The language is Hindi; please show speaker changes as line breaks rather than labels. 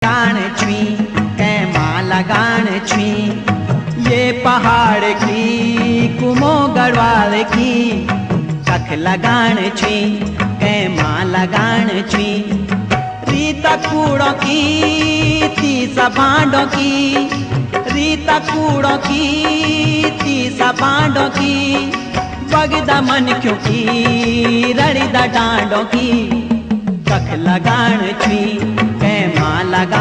लगान छुई कै माँ लगान छुई। ये पहाड़ की कुमो गढ़वाल की कख लगान छुई कै माँ लगान छुई। रीता कूड़ों की तीसा बांडों की, रीता कूड़ों की तीसा बांडों की। बगदा मन क्यों की रड़ीदा डांडों की कख लगान छुई कै माँ लगा